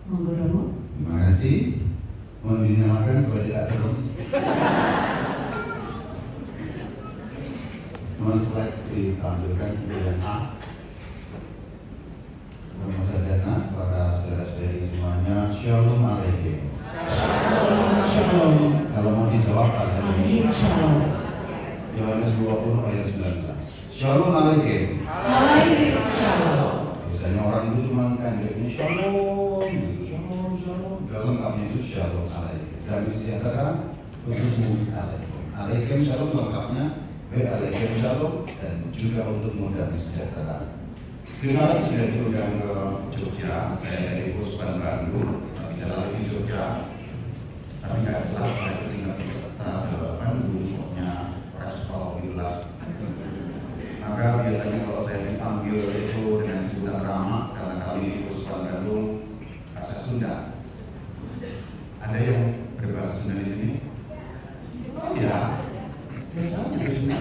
Monggo Romo. Terima kasih. Mohon dinyalakan supaya tidak serem. Mohon slide ditampilkan pilihan A. Romo Sadana, para saudara-saudari semuanya, Shalom Alaikum. Shalom, shalom. Kalau mau dijawab ada Alaikum shalom. Yohanes 20 ayat 19. Shalom Alaikum. Alaikum shalom. Biasanya orang itu cuma kan dia punya shalom, shalom, shalom. Gak lengkapnya itu shalom alaikum. Damai sejahtera untukmu alaikum. Alaikum shalom lengkapnya. Alaikum shalom dan juga untukmu damai sejahtera. Terima kasih sudah diundang ke Jogja. Saya dari Puspan Bandung. Bisa lagi di Jogja. Tapi nggak salah saya tinggal di Jakarta ke Bandung. Pokoknya Rasul Billah. Maka biasanya kalau saya dipanggil itu dengan sebutan Rama, karena kali ini Puspan Bandung bahasa Sunda. Ada yang berbahasa Sunda di sini? Oh ya, biasanya dari Sunda.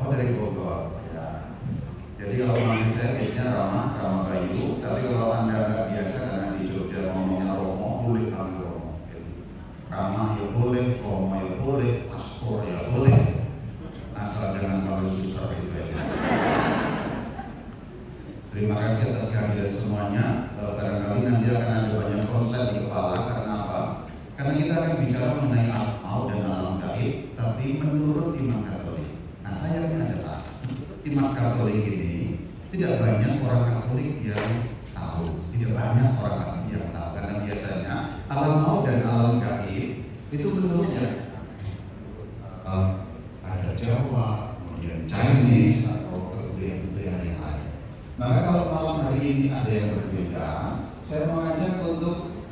Oh dari Bogor. Ya. Jadi kalau manggil saya biasanya Rama Bayu. Tapi kalau Anda nggak biasa karena di Jogja ngomongnya Romo, boleh panggil Romo. Rama ya boleh, Romo ya boleh, Pastor ya boleh. Asal jangan terlalu susah gitu ya. Terima kasih atas kehadiran semuanya. Barangkali nanti akan ada banyak konsep di kepala. Karena apa? Karena kita akan bicara mengenai alam dan alam gaib, tapi menurut iman Katolik. Nah, sayangnya adalah iman Katolik ini tidak banyak orang Katolik yang tahu. Tidak banyak orang Katolik yang tahu. Karena biasanya alam maut dan alam gaib itu menurutnya ada Jawa, kemudian Chinese atau kebudayaan-kebudayaan yang lain. Maka kalau malam hari ini ada yang berbeda, saya mengajak untuk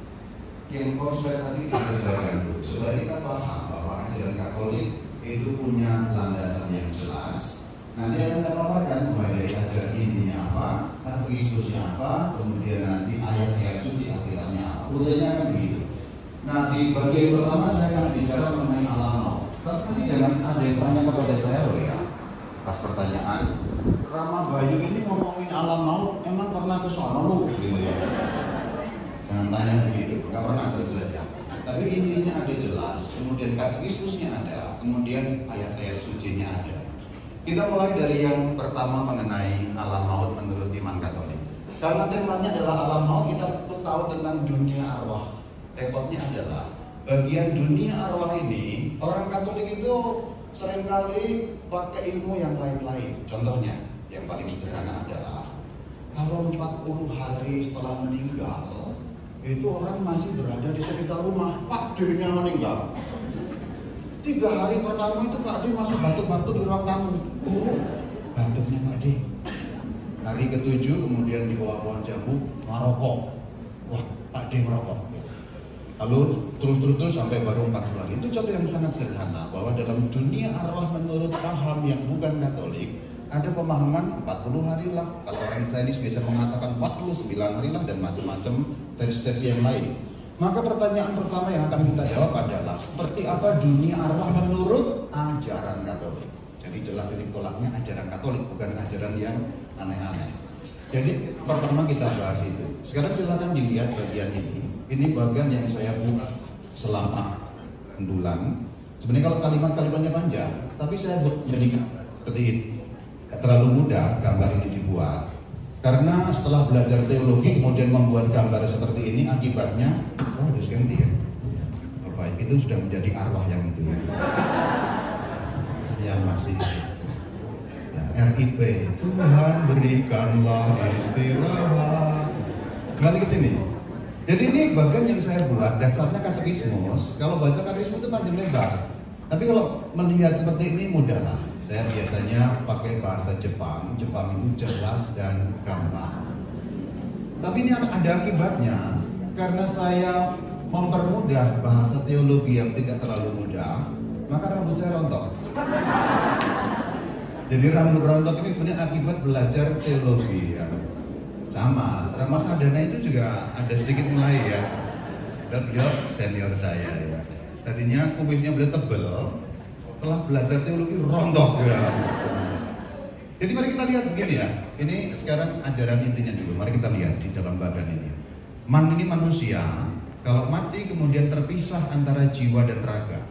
yang konsep tadi kita sesuaikan dulu, supaya kita paham bahwa ajaran Katolik itu punya landasan yang jelas. Nanti akan saya paparkan mulai dari ajaran intinya apa, katekismusnya apa, kemudian nanti ayat-ayat suci akhirnya apa. Urutannya kan begitu. Nah, di bagian pertama saya akan bicara mengenai alam maut. Tapi jangan ada yang tanya kepada saya loh ya. Pas pertanyaan, Rama Bayu ini ngomongin alam maut, emang pernah ke sono lu? Gitu ya. Jangan tanya begitu, nggak pernah tentu saja. Tapi intinya ada jelas, kemudian katekismusnya ada, kemudian ayat-ayat sucinya ada. Kita mulai dari yang pertama mengenai alam maut menurut iman Katolik. Karena temanya adalah alam maut, kita perlu tahu tentang dunia arwah. Repotnya adalah bagian dunia arwah ini, orang Katolik itu seringkali pakai ilmu yang lain-lain. Contohnya, yang paling sederhana adalah kalau 40 hari setelah meninggal, itu orang masih berada di sekitar rumah. Pak D-nya meninggal. 3 hari pertama itu Pak D masih batuk-batuk di ruang tamu. Oh, batuknya Pak D. Hari ke-7 kemudian di bawah pohon jambu, merokok. Wah, Pak D merokok. Lalu terus sampai baru 40 hari. Itu contoh yang sangat sederhana bahwa dalam dunia arwah menurut paham yang bukan Katolik ada pemahaman 40 hari lah. Kalau orang Chinese bisa mengatakan 49 hari lah dan macam-macam versi-versi yang lain. Maka pertanyaan pertama yang akan kita jawab adalah seperti apa dunia arwah menurut ajaran Katolik. Jadi jelas titik tolaknya ajaran Katolik, bukan ajaran yang aneh-aneh. Jadi pertama kita bahas itu. Sekarang silakan dilihat bagian ini. Ini bagian yang saya buat selama bulan. Sebenarnya kalau kalimat-kalimatnya panjang, tapi saya buat jadi ketik. Gak terlalu mudah gambar ini dibuat. Karena setelah belajar teologi kemudian membuat gambar seperti ini, akibatnya harus ganti ya. Oh, baik, itu sudah menjadi arwah yang itu ya. Yang masih ya, RIP, Tuhan berikanlah istirahat. Kembali ke sini. Jadi ini bagian yang saya buat, dasarnya katekismus. Kalau baca katekismus itu panjang lebar. Tapi kalau melihat seperti ini mudah lah. Saya biasanya pakai bahasa Jepang. Jepang itu jelas dan gampang. Tapi ini ada akibatnya. Karena saya mempermudah bahasa teologi yang tidak terlalu mudah, maka rambut saya rontok. Jadi rambut rontok ini sebenarnya akibat belajar teologi ya. Sama, Rama Sadana itu juga ada sedikit mulai ya. Dan beliau senior saya ya. Tadinya kumisnya beliau tebel, setelah belajar teologi rontok ya. Jadi mari kita lihat begini ya. Ini sekarang ajaran intinya dulu. Mari kita lihat di dalam bagan ini. Man ini manusia, kalau mati kemudian terpisah antara jiwa dan raga.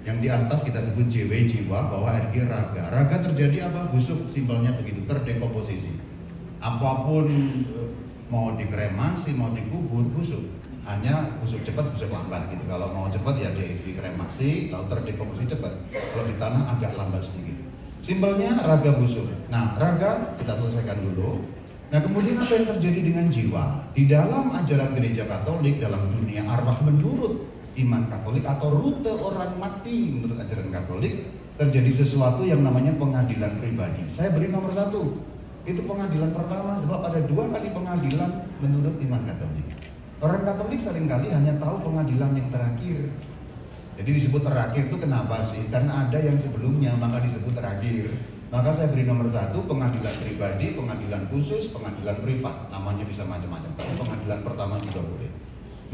Yang di atas kita sebut jiwa, bawah energi raga. Raga terjadi apa? Busuk, simpelnya begitu, terdekomposisi. Apapun mau dikremasi, mau dikubur, busuk. Hanya busuk cepat, busuk lambat gitu. Kalau mau cepat ya dikremasi, kalau terdekomposisi cepat. Kalau di tanah agak lambat sedikit. Simpelnya raga busuk. Nah, raga kita selesaikan dulu. Nah, kemudian apa yang terjadi dengan jiwa? Di dalam ajaran gereja Katolik, dalam dunia arwah menurut iman Katolik atau rute orang mati menurut ajaran Katolik, terjadi sesuatu yang namanya pengadilan pribadi. Saya beri nomor 1. Itu pengadilan pertama, sebab ada 2 kali pengadilan menurut iman Katolik. Orang Katolik seringkali hanya tahu pengadilan yang terakhir. Jadi disebut terakhir itu kenapa sih? Karena ada yang sebelumnya, maka disebut terakhir. Maka saya beri nomor 1, pengadilan pribadi, pengadilan khusus, pengadilan privat. Namanya bisa macam-macam, tapi pengadilan pertama juga boleh.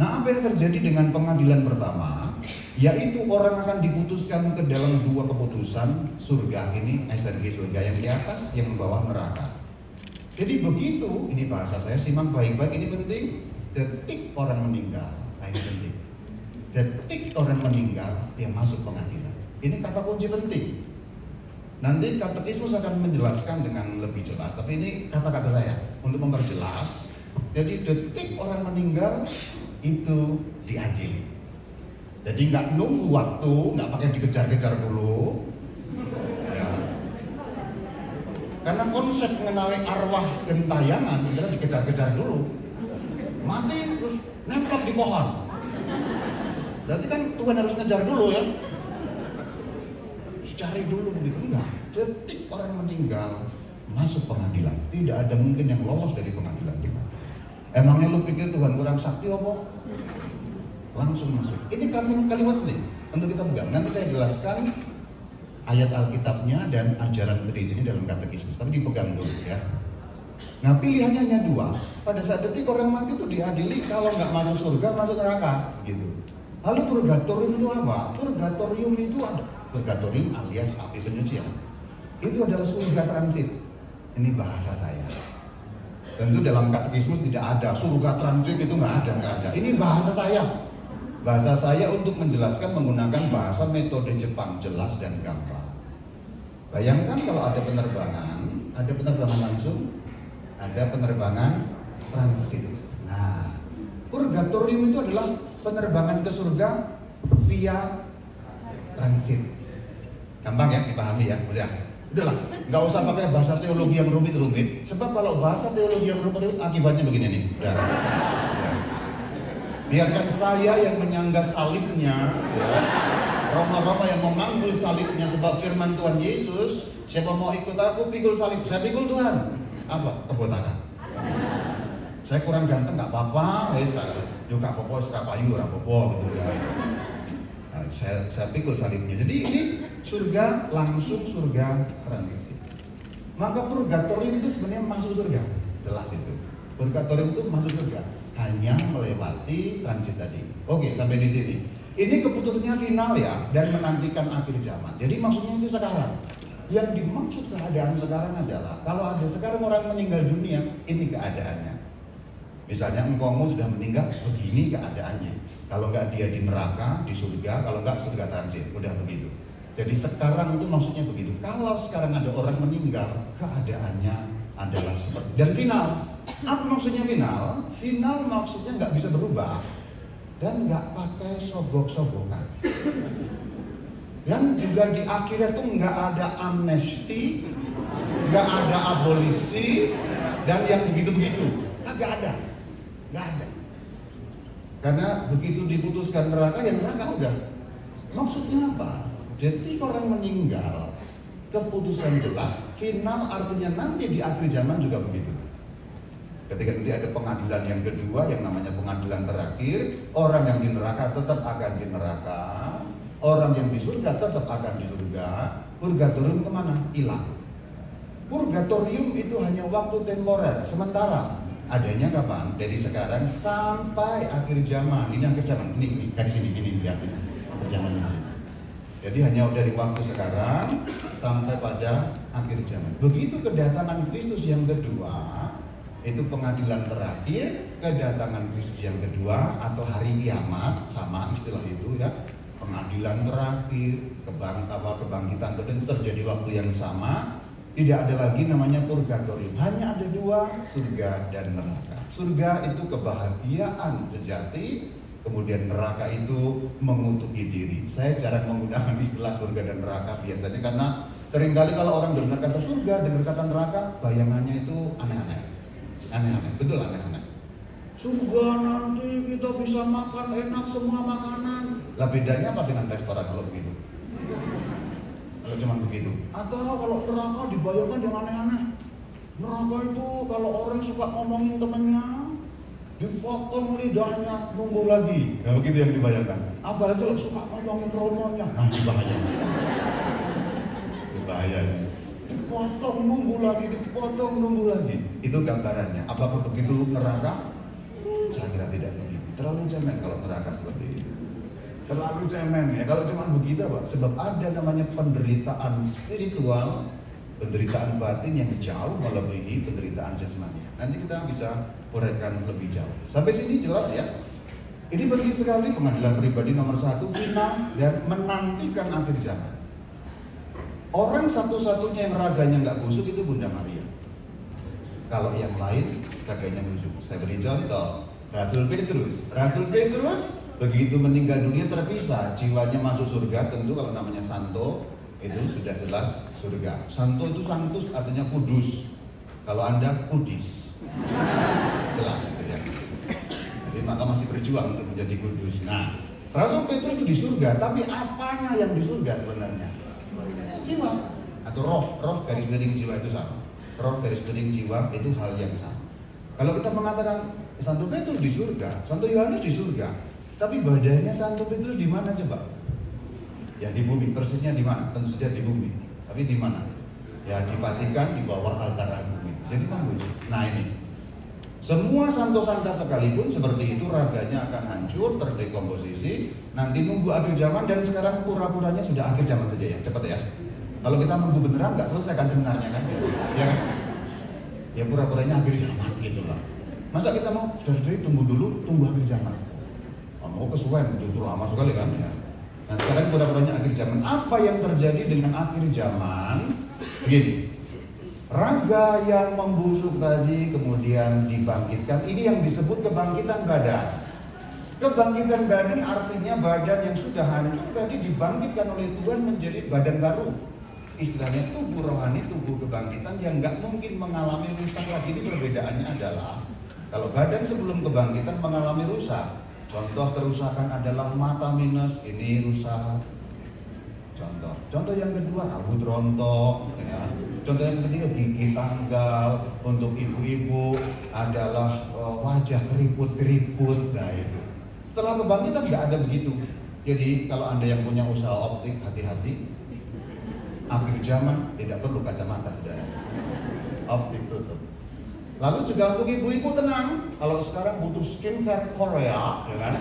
Nah, apa yang terjadi dengan pengadilan pertama? Yaitu orang akan diputuskan ke dalam 2 keputusan surga ini, SRG surga yang di atas, yang bawah neraka. Jadi begitu, ini bahasa saya simak baik-baik, ini penting. Detik orang meninggal, nah ini penting. Detik orang meninggal, dia masuk pengadilan. Ini kata kunci penting. Nanti katekismus akan menjelaskan dengan lebih jelas, tapi ini kata-kata saya untuk memperjelas. Jadi detik orang meninggal itu diadili. Jadi nggak nunggu waktu, nggak pakai dikejar-kejar dulu. Ya. Karena konsep mengenai arwah gentayangan adalah dikejar-kejar dulu. Mati terus nempel di pohon. Berarti kan Tuhan harus ngejar dulu ya. Cari dulu begitu, enggak. Detik orang meninggal masuk pengadilan. Tidak ada mungkin yang lolos dari pengadilan Tuhan. Emangnya lu pikir Tuhan kurang sakti apa? Langsung masuk. Ini kalimat nih untuk kita pegang. Nanti saya jelaskan ayat Alkitabnya dan ajaran gereja ini dalam katekismus. Tapi dipegang dulu ya. Nah, pilihannya hanya 2. Pada saat detik orang mati itu diadili, kalau nggak masuk surga masuk neraka gitu. Lalu purgatorium itu apa? Purgatorium itu ada. Purgatorium alias api penyucian. Itu adalah surga transit. Ini bahasa saya. Tentu dalam katekismus tidak ada surga transit, itu nggak ada. Ini bahasa saya. Bahasa saya untuk menjelaskan menggunakan bahasa metode Jepang, jelas dan gampang. Bayangkan kalau ada penerbangan langsung, ada penerbangan transit. Nah, purgatorium itu adalah penerbangan ke surga via transit. Gampang ya dipahami ya, udahlah, nggak usah pakai bahasa teologi yang rumit-rumit. Sebab kalau bahasa teologi yang rumit-rumit akibatnya begini nih. Udah. Biarkan saya yang menyangga salibnya, ya. Roma-Roma yang memanggul salibnya, sebab firman Tuhan Yesus, siapa mau ikut aku pikul salib, saya pikul Tuhan. Apa? Kebotakan. Saya kurang ganteng nggak apa-apa, yuk nggak apa-apa, serapayu, rapopo gitu ya. Nah, saya pikul salibnya. Jadi ini surga langsung, surga transit. Maka purgatorium itu sebenarnya masuk surga, jelas itu. Purgatorium itu masuk surga, hanya melewati transit tadi. Oke, sampai di sini. Ini keputusannya final ya, dan menantikan akhir zaman. Jadi maksudnya itu sekarang. Yang dimaksud keadaan sekarang adalah kalau ada sekarang orang meninggal dunia, ini keadaannya. Misalnya engkaumu sudah meninggal, begini keadaannya. Kalau enggak dia di neraka, di surga, kalau enggak surga transit, udah begitu. Jadi sekarang itu maksudnya begitu. Kalau sekarang ada orang meninggal, keadaannya adalah seperti. Dan final, apa maksudnya final? Final maksudnya nggak bisa berubah dan nggak pakai sobok-sobokan. Dan juga di akhirat tuh nggak ada amnesti, nggak ada abolisi, dan yang begitu-begitu, nggak ada. Karena begitu diputuskan neraka, ya neraka udah. Maksudnya apa? Jadi orang meninggal, keputusan jelas, final artinya nanti di akhir zaman juga begitu. Ketika nanti ada pengadilan yang kedua, yang namanya pengadilan terakhir, orang yang di neraka tetap akan di neraka, orang yang di surga tetap akan di surga. Purgatorium kemana? Hilang. Purgatorium itu hanya waktu temporer, sementara. Adanya kapan? Dari sekarang sampai akhir zaman. Ini akhir zaman. Ini dari sini, ini lihat ini. Akhir zaman di sini. Jadi hanya dari waktu sekarang sampai pada akhir zaman. Begitu kedatangan Kristus yang kedua, itu pengadilan terakhir, kedatangan Kristus yang kedua atau hari kiamat, sama istilah itu ya. Pengadilan terakhir, kebangkitan itu terjadi waktu yang sama. Tidak ada lagi namanya purgatorium, hanya ada dua, surga dan neraka. Surga itu kebahagiaan sejati, kemudian neraka itu mengutubi diri. Saya jarang menggunakan istilah surga dan neraka biasanya karena seringkali kalau orang dengar kata surga, dengar kata neraka, bayangannya itu aneh-aneh. Aneh-aneh, betul aneh-aneh. Surga nanti kita bisa makan enak semua makanan. Lah bedanya apa dengan restoran kalau begitu? Kalau cuma begitu. Atau kalau neraka dibayangkan yang aneh-aneh. Neraka itu kalau orang suka ngomongin temennya, dipotong lidahnya, nunggu lagi. Nah begitu yang dibayangkan. Apalagi kalau suka ngomongin romonya, nah ini bahaya. Ini bahaya. Dipotong nunggu lagi, dipotong nunggu lagi. Itu gambarannya. Apakah begitu neraka? Saya kira tidak begitu. Terlalu cemen kalau neraka seperti itu. Terlalu cemen ya. Kalau cuma begitu Pak, sebab ada namanya penderitaan spiritual, penderitaan batin yang jauh melebihi penderitaan jasmani. Nanti kita bisa uraikan lebih jauh. Sampai sini jelas ya. Ini penting sekali, pengadilan pribadi nomor 1, final dan menantikan akhir zaman. Orang satu-satunya yang raganya nggak busuk itu Bunda Maria. Kalau yang lain raganya busuk. Saya beri contoh, Rasul Petrus. Rasul Petrus begitu meninggal dunia terpisah, jiwanya masuk surga. Tentu kalau namanya santo itu sudah jelas surga. Santo itu santus artinya kudus. Kalau Anda kudis, jelas itu ya. Jadi maka masih berjuang untuk menjadi kudus. Nah, Rasul Petrus itu di surga, tapi apanya yang di surga sebenarnya? Jiwa atau roh garis miring jiwa itu sama. Roh garis miring jiwa itu hal yang sama. Kalau kita mengatakan Santo Petrus di surga, Santo Yohanes di surga, tapi badannya Santo Petrus di mana coba? Ya di bumi, persisnya di mana? Tentu saja di bumi. Tapi di mana? Ya di Vatikan, di bawah altar agung itu. Jadi membumi. Nah ini, semua santo-santa sekalipun seperti itu raganya akan hancur, terdekomposisi. Nanti nunggu akhir zaman dan sekarang pura-puranya sudah akhir zaman saja ya, cepat ya. Kalau kita nunggu beneran nggak selesaikan sebenarnya kan? Ya kan? Ya pura-puranya akhir zaman gitu lah. Masa kita mau sudah tunggu dulu, tunggu akhir zaman. Mau kesuwen itu lama sekali kan ya. Nah sekarang pura-puranya akhir zaman. Apa yang terjadi dengan akhir zaman? Begini, raga yang membusuk tadi kemudian dibangkitkan. Ini yang disebut kebangkitan badan. Kebangkitan badan artinya badan yang sudah hancur tadi dibangkitkan oleh Tuhan menjadi badan baru. Istilahnya tubuh rohani, tubuh kebangkitan yang nggak mungkin mengalami rusak lagi. Ini perbedaannya adalah kalau badan sebelum kebangkitan mengalami rusak. Contoh kerusakan adalah mata minus, ini rusak. Contoh yang kedua rambut rontok. Ya. Contoh yang ketiga gigi tanggal. Untuk ibu-ibu adalah wajah keriput-keriput. Nah itu. Setelah kebangkitan nggak ada begitu. Jadi kalau Anda yang punya usaha optik hati-hati. Akhir zaman tidak perlu kacamata saudara. Optik tutup. Lalu juga untuk ibu-ibu tenang, kalau sekarang butuh skincare Korea, ya kan?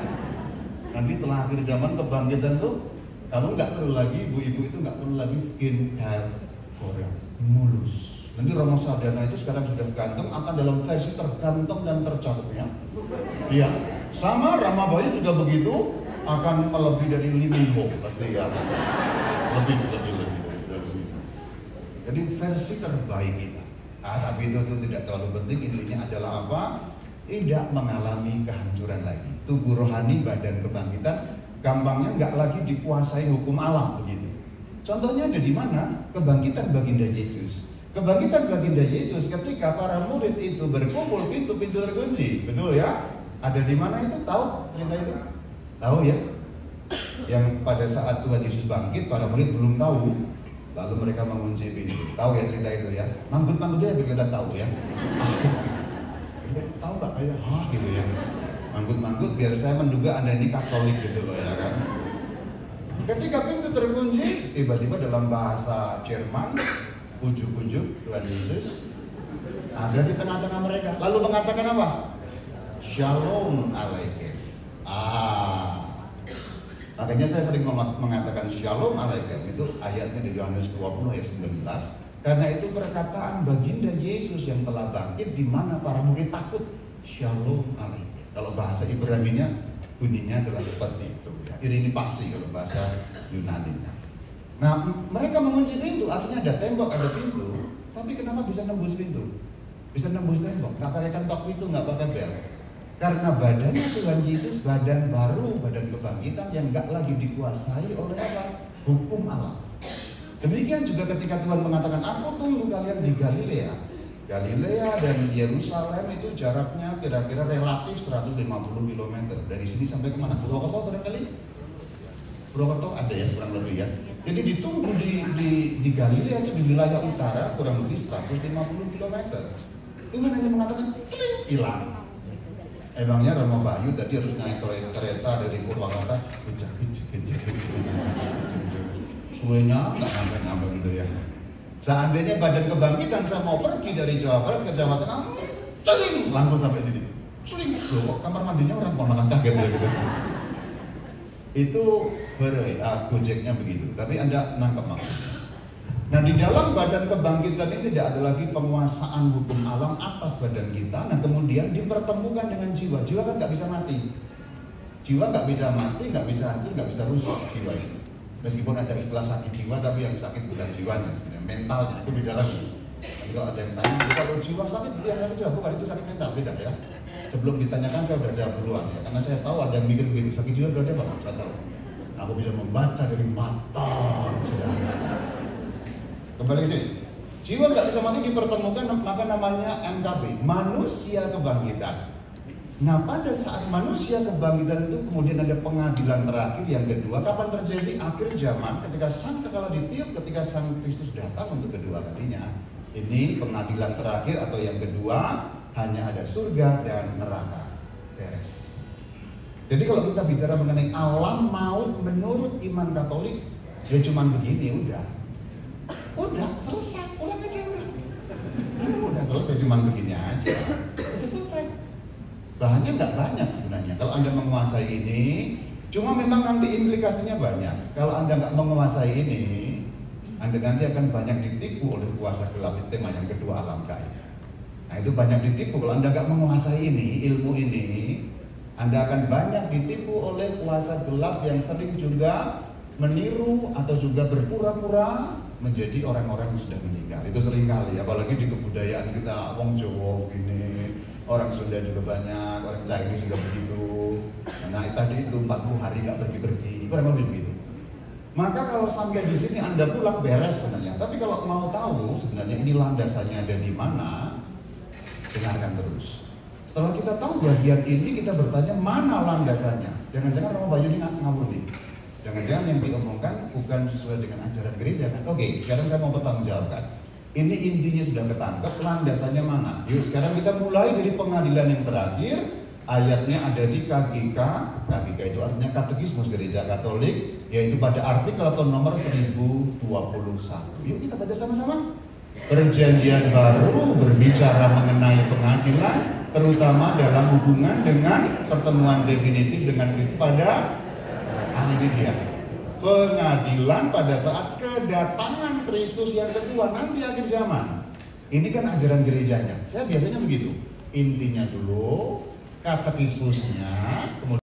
Nanti setelah akhir zaman kebangkitan tuh, kamu nggak perlu lagi, ibu-ibu itu nggak perlu lagi skincare Korea, mulus. Nanti Romo Sadana itu sekarang sudah ganteng, akan dalam versi terganteng dan tercakupnya. Iya, sama Rama Boy juga begitu, akan melebihi dari Lee Min Ho pasti ya. Lebih. Jadi versi terbaik kita. Tapi itu tidak terlalu penting, intinya adalah apa? Tidak mengalami kehancuran lagi. Tubuh rohani, badan kebangkitan, gampangnya nggak lagi dikuasai hukum alam begitu. Contohnya ada di mana? Kebangkitan baginda Yesus. Kebangkitan baginda Yesus ketika para murid itu berkumpul, pintu-pintu terkunci, betul ya? Ada di mana itu? Tahu cerita itu? Tahu ya? Yang pada saat Tuhan Yesus bangkit, para murid belum tahu. Lalu mereka mengunci pintu. Tahu ya cerita itu ya? Manggut-manggutnya biar kita tahu ya. Tahu gak kayak? Gitu ya. Manggut-manggut biar saya menduga Anda ini Katolik gitu loh ya kan. Ketika pintu terkunci, tiba-tiba dalam bahasa Jerman, ujuk-ujuk Tuhan Yesus ada di tengah-tengah mereka. Lalu mengatakan apa? Shalom alaikum. Makanya saya sering mengatakan Shalom alaikum, itu ayatnya di Yohanes 20 ayat 19. Karena itu perkataan baginda Yesus yang telah bangkit, di mana para murid takut. Shalom alaikum. Kalau bahasa Ibrani-nya bunyinya adalah seperti itu. Ya. Irini paksi kalau bahasa Yunani-nya. Nah, mereka mengunci pintu, artinya ada tembok, ada pintu. Tapi kenapa bisa nembus pintu? Bisa nembus tembok, nggak pakai kentok pintu, nggak pakai bel. Karena badannya Tuhan Yesus, badan baru, badan kebangkitan yang nggak lagi dikuasai oleh apa? Hukum alam. Demikian juga ketika Tuhan mengatakan, aku tunggu kalian di Galilea. Galilea dan Yerusalem itu jaraknya kira-kira relatif 150 km. Dari sini sampai kemana? Purwokerto barangkali? Purwokerto ada ya kurang lebih ya. Jadi ditunggu di Galilea itu di wilayah utara kurang lebih 150 km. Tuhan hanya mengatakan, celing, hilang. Emangnya Romo Bayu tadi harus naik kereta dari Purwakarta, kejak. Suenya nggak sampai gitu ya. Seandainya badan kebangkitan saya mau pergi dari Jawa Barat ke Jawa Tengah, celing, langsung sampai sini. Celing, loh kok kamar mandinya orang malah kaget ya gitu. Itu Gojeknya begitu, tapi Anda nangkep maksudnya. Nah, di dalam badan kebangkitan ini tidak ada lagi penguasaan hukum alam atas badan kita. Nah, kemudian dipertemukan dengan jiwa. Jiwa kan nggak bisa mati. Jiwa nggak bisa mati, nggak bisa hancur, nggak bisa rusak jiwa ini. Meskipun ada istilah sakit jiwa, tapi yang sakit bukan jiwanya, sebenarnya mentalnya itu beda lagi. Kalau ada yang tanya, kalau jiwa sakit, yang sakit jiwa, bukan itu sakit mental, beda ya. Sebelum ditanyakan saya udah jawab duluan ya, karena saya tahu ada yang mikir begitu, sakit jiwa berarti apa? Saya tahu. Aku bisa membaca dari mata, saudara. Kembali ke sini. Jiwa nggak bisa mati dipertemukan, maka namanya MKB, manusia kebangkitan. Nah, pada saat manusia kebangkitan itu kemudian ada pengadilan terakhir yang kedua. Kapan terjadi? Akhir zaman, ketika sang kekala ditiup, ketika sang Kristus datang untuk kedua kalinya. Ini pengadilan terakhir atau yang kedua, hanya ada surga dan neraka. Beres. Jadi kalau kita bicara mengenai alam maut menurut iman Katolik, ya cuman begini, udah selesai, pulang aja udah. Ini udah selesai, cuman begini aja, udah selesai. Bahannya nggak banyak sebenarnya. Kalau Anda menguasai ini, cuma memang nanti implikasinya banyak. Kalau Anda nggak menguasai ini, Anda nanti akan banyak ditipu oleh kuasa gelap. Itu tema yang kedua, alam gaib. Nah, itu banyak ditipu. Kalau Anda nggak menguasai ini, ilmu ini, Anda akan banyak ditipu oleh kuasa gelap yang sering juga meniru atau juga berpura-pura menjadi orang-orang yang sudah meninggal. Itu sering kali, apalagi di kebudayaan kita, wong Jawa gini, orang Sunda juga banyak, orang Chinese juga begitu. Nah, tadi itu 40 hari nggak pergi-pergi, kurang lebih begitu. Maka kalau sampai di sini Anda pulang beres sebenarnya. Tapi kalau mau tahu sebenarnya ini landasannya ada di mana, dengarkan terus. Setelah kita tahu bagian ini, kita bertanya mana landasannya. Jangan-jangan Romo Bayu ini ngawur nih. Jangan-jangan yang diomongkan bukan sesuai dengan ajaran gereja kan? Oke, sekarang saya mau bertanggungjawabkan. Ini intinya sudah ketangkep, landasannya mana? Yuk sekarang kita mulai dari pengadilan yang terakhir. Ayatnya ada di KGK. KGK itu artinya Katekismus Gereja Katolik, yaitu pada artikel atau nomor 1021. Yuk kita baca sama-sama. Perjanjian baru berbicara mengenai pengadilan, terutama dalam hubungan dengan pertemuan definitif dengan Kristus pada ini dia. Pengadilan pada saat kedatangan Kristus yang kedua nanti akhir zaman. Ini kan ajaran gerejanya. Saya biasanya begitu. Intinya dulu, katekismusnya, kemudian